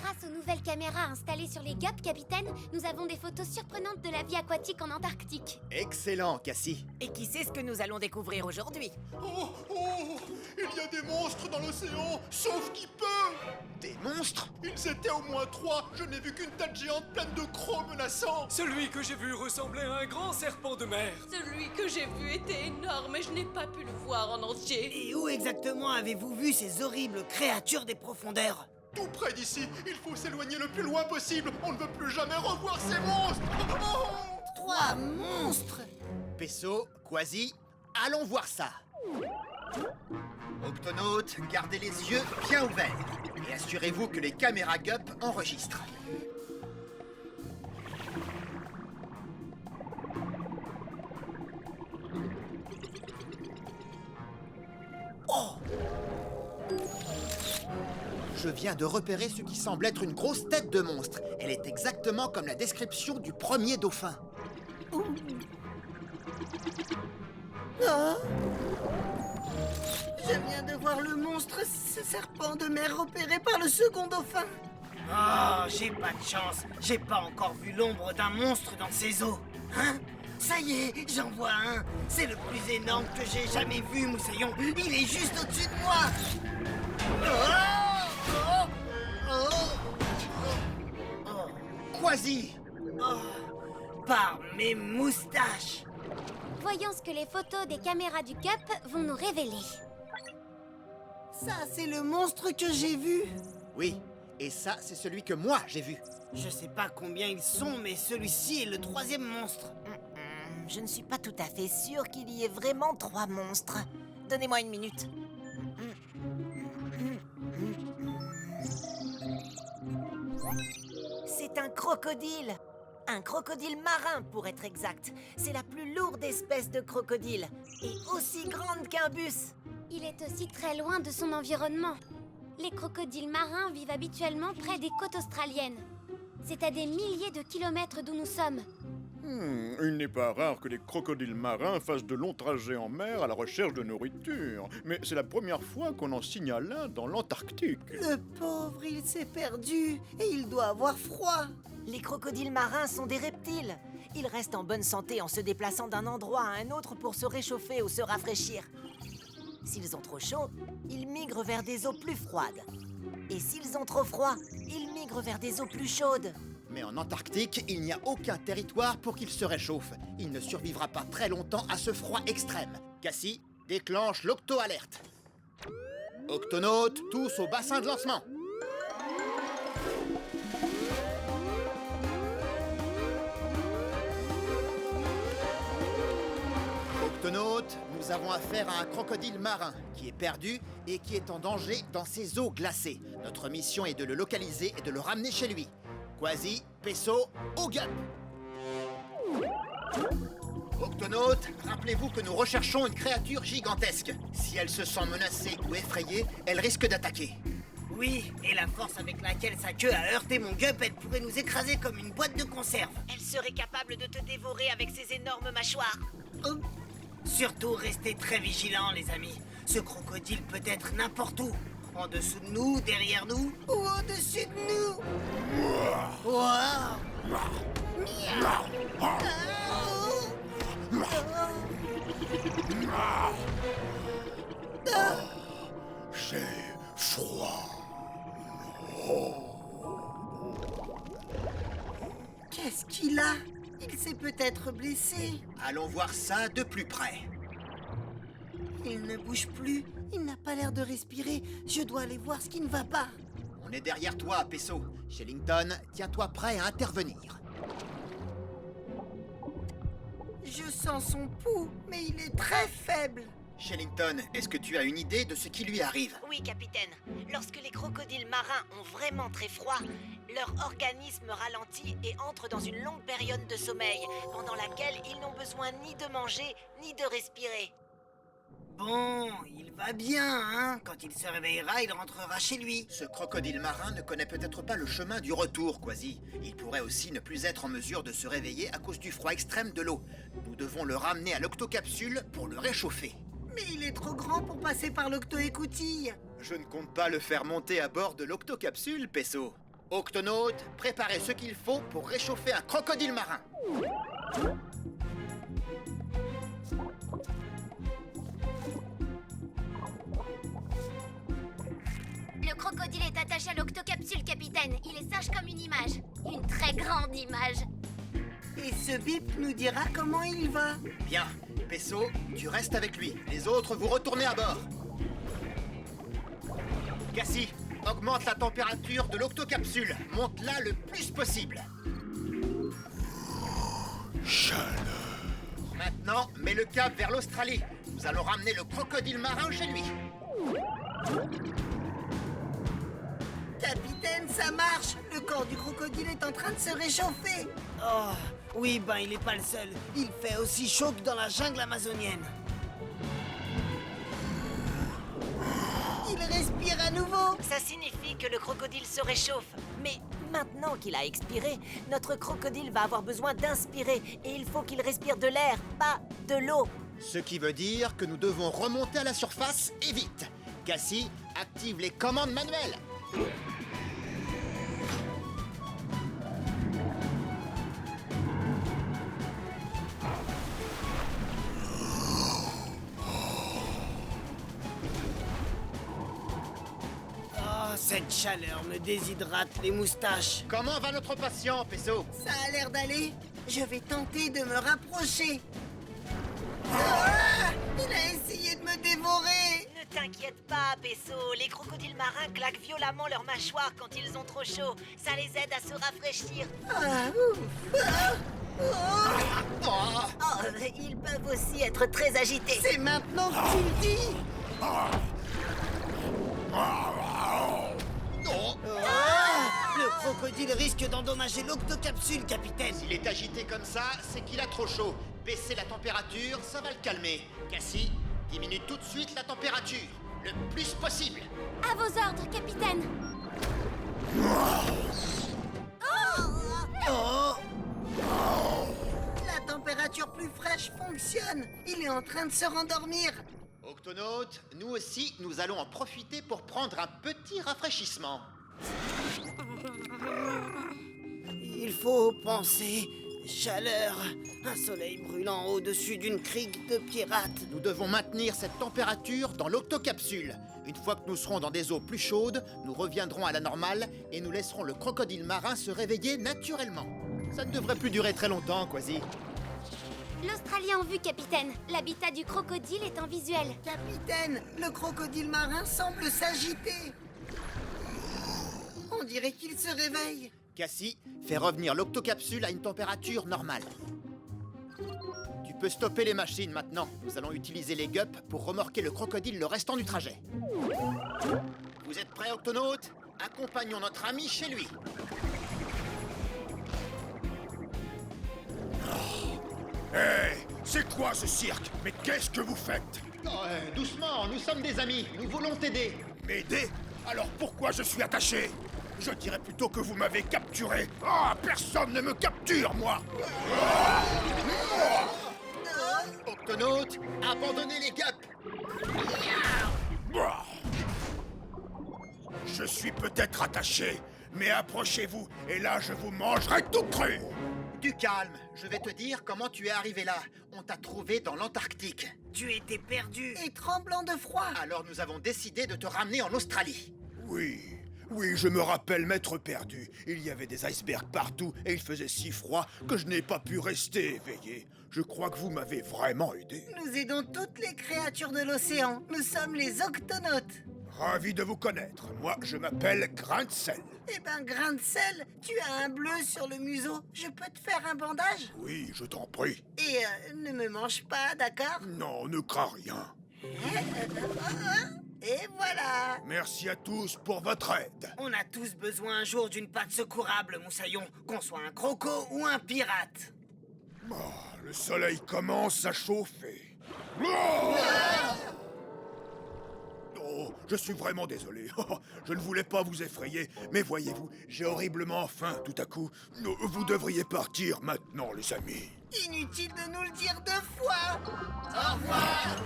Grâce aux nouvelles caméras installées sur les gups, capitaine, nous avons des photos surprenantes de la vie aquatique en Antarctique. Excellent, Cassie. Et qui sait ce que nous allons découvrir aujourd'hui? Oh, il y a des monstres dans l'océan, sauf qui peut. Des monstres? Ils étaient au moins 3, je n'ai vu qu'une tête géante pleine de crocs menaçants. Celui que j'ai vu ressemblait à un grand serpent de mer. Celui que j'ai vu était énorme et je n'ai pas pu le voir en entier. Et où exactement avez-vous vu ces horribles créatures des profondeurs? Tout près d'ici, il faut s'éloigner le plus loin possible. On ne veut plus jamais revoir ces monstres. Oh 3 monstres! Peso, Quasi, allons voir ça. Octonautes, gardez les yeux bien ouverts. Et assurez-vous que les caméras GUP enregistrent. Oh! Je viens de repérer ce qui semble être une grosse tête de monstre. Elle est exactement comme la description du premier dauphin. Ah! Je viens de voir le monstre, ce serpent de mer repéré par le second dauphin. Oh, j'ai pas de chance. J'ai pas encore vu l'ombre d'un monstre dans ces eaux. Hein? Ça y est, j'en vois un. C'est le plus énorme que j'ai jamais vu, Moussaillon. Il est juste au-dessus de moi. Quasi! Par mes moustaches. Voyons ce que les photos des caméras du GUP vont nous révéler. Ça, c'est le monstre que j'ai vu. Oui, et ça, c'est celui que moi j'ai vu. Je sais pas combien ils sont, mais celui-ci est le 3e monstre. Je ne suis pas tout à fait sûre qu'il y ait vraiment 3 monstres. Donnez-moi une minute. C'est un crocodile. Un crocodile marin, pour être exact. C'est la plus lourde espèce de crocodile. Et aussi grande qu'un bus. Il est aussi très loin de son environnement. Les crocodiles marins vivent habituellement près des côtes australiennes. C'est à des milliers de kilomètres d'où nous sommes. Il n'est pas rare que les crocodiles marins fassent de longs trajets en mer à la recherche de nourriture. Mais c'est la première fois qu'on en signale un dans l'Antarctique. Le pauvre, il s'est perdu et il doit avoir froid. Les crocodiles marins sont des reptiles. Ils restent en bonne santé en se déplaçant d'un endroit à un autre pour se réchauffer ou se rafraîchir. S'ils ont trop chaud, ils migrent vers des eaux plus froides. Et s'ils ont trop froid, ils migrent vers des eaux plus chaudes. Mais en Antarctique, il n'y a aucun territoire pour qu'il se réchauffe. Il ne survivra pas très longtemps à ce froid extrême. Cassie, déclenche l'octo-alerte. Octonautes, tous au bassin de lancement. Octonautes, nous avons affaire à un crocodile marin qui est perdu et qui est en danger dans ces eaux glacées. Notre mission est de le localiser et de le ramener chez lui. Quasi, Peso, au GUP! Octonautes, rappelez-vous que nous recherchons une créature gigantesque. Si elle se sent menacée ou effrayée, elle risque d'attaquer. Oui, et la force avec laquelle sa queue a heurté mon GUP, elle pourrait nous écraser comme une boîte de conserve. Elle serait capable de te dévorer avec ses énormes mâchoires. Oh. Surtout, restez très vigilants, les amis. Ce crocodile peut être n'importe où. En dessous de nous, derrière nous, ou au-dessus de nous. Wow. J'ai froid. Qu'est-ce qu'il a? Il s'est peut-être blessé. Allons voir ça de plus près. Il ne bouge plus. Il n'a pas l'air de respirer. Je dois aller voir ce qui ne va pas. On est derrière toi, Peso. Shellington, tiens-toi prêt à intervenir. Je sens son pouls, mais il est très faible. Shellington, est-ce que tu as une idée de ce qui lui arrive? Oui, capitaine. Lorsque les crocodiles marins ont vraiment très froid, leur organisme ralentit et entre dans une longue période de sommeil, pendant laquelle ils n'ont besoin ni de manger, ni de respirer. Bon, il va bien, hein? Quand il se réveillera, il rentrera chez lui. Ce crocodile marin ne connaît peut-être pas le chemin du retour, Quasi. Il pourrait aussi ne plus être en mesure de se réveiller à cause du froid extrême de l'eau. Nous devons le ramener à l'octocapsule pour le réchauffer. Mais il est trop grand pour passer par l'octo-écoutille. Je ne compte pas le faire monter à bord de l'octocapsule, Peso. Octonautes, préparez ce qu'il faut pour réchauffer un crocodile marin. Le crocodile est attaché à l'octocapsule, capitaine. Il est sage comme une image. Une très grande image. Et ce bip nous dira comment il va. Bien, Pesso, tu restes avec lui. Les autres, vous retournez à bord. Cassie, augmente la température de l'octocapsule. Monte-la le plus possible. Chaleur. Maintenant, mets le cap vers l'Australie. Nous allons ramener le crocodile marin chez lui. Capitaine, ça marche. Le corps du crocodile est en train de se réchauffer. Oh, oui, ben il est pas le seul. Il fait aussi chaud que dans la jungle amazonienne. Il respire à nouveau. Ça signifie que le crocodile se réchauffe. Mais maintenant qu'il a expiré, notre crocodile va avoir besoin d'inspirer. Et il faut qu'il respire de l'air, pas de l'eau. Ce qui veut dire que nous devons remonter à la surface et vite. Cassie, active les commandes manuelles. Oh, cette chaleur me déshydrate les moustaches. Comment va notre patient, Pesso? Ça a l'air d'aller. Je vais tenter de me rapprocher. Ah, il a essayé de me dévorer. Ne t'inquiète pas, Pesso. Les crocodiles marins claquent violemment leurs mâchoires quand ils ont trop chaud. Ça les aide à se rafraîchir. Ah, ouf. Ah, oh. Oh, ils peuvent aussi être très agités. C'est maintenant que tu le dis. Ah, le crocodile risque d'endommager l'octocapsule, capitaine. S'il est agité comme ça, c'est qu'il a trop chaud. Baissez la température, ça va le calmer. Cassie, diminue tout de suite la température. Le plus possible. À vos ordres, capitaine. Oh. La température plus fraîche fonctionne. Il est en train de se rendormir. Octonautes, nous aussi, nous allons en profiter pour prendre un petit rafraîchissement. Il faut penser chaleur, un soleil brûlant au-dessus d'une crique de pirates. Nous devons maintenir cette température dans l'octocapsule. Une fois que nous serons dans des eaux plus chaudes, nous reviendrons à la normale et nous laisserons le crocodile marin se réveiller naturellement. Ça ne devrait plus durer très longtemps, Quasi. L'Australie en vue, capitaine. L'habitat du crocodile est en visuel. Capitaine, le crocodile marin semble s'agiter. On dirait qu'il se réveille. Cassie, fais revenir l'octocapsule à une température normale. Tu peux stopper les machines maintenant. Nous allons utiliser les gups pour remorquer le crocodile le restant du trajet. Vous êtes prêts, Octonautes? Accompagnons notre ami chez lui. Hé, c'est quoi ce cirque? Mais qu'est-ce que vous faites? Doucement, nous sommes des amis. Nous voulons t'aider. M'aider? Alors pourquoi je suis attaché? Je dirais plutôt que vous m'avez capturé. Ah, personne ne me capture, moi! Octonautes, abandonnez les gups. Je suis peut-être attaché, mais approchez-vous, et là je vous mangerai tout cru! Du calme, je vais te dire comment tu es arrivé là. On t'a trouvé dans l'Antarctique. Tu étais perdu et tremblant de froid. Alors nous avons décidé de te ramener en Australie. Oui, je me rappelle m'être perdu. Il y avait des icebergs partout et il faisait si froid que je n'ai pas pu rester éveillé. Je crois que vous m'avez vraiment aidé. Nous aidons toutes les créatures de l'océan. Nous sommes les octonautes. Ravi de vous connaître. Moi, je m'appelle Grain de Sel. Eh ben, grain de sel, tu as un bleu sur le museau. Je peux te faire un bandage? Oui, je t'en prie. Et ne me mange pas, d'accord? Non, ne crains rien. Et voilà. Merci à tous pour votre aide. On a tous besoin un jour d'une patte secourable, Moussaillon, qu'on soit un croco ou un pirate. Oh, le soleil commence à chauffer. Oh, je suis vraiment désolé. Je ne voulais pas vous effrayer, mais voyez-vous, j'ai horriblement faim tout à coup. Vous devriez partir maintenant, les amis. Inutile de nous le dire deux fois. Au revoir.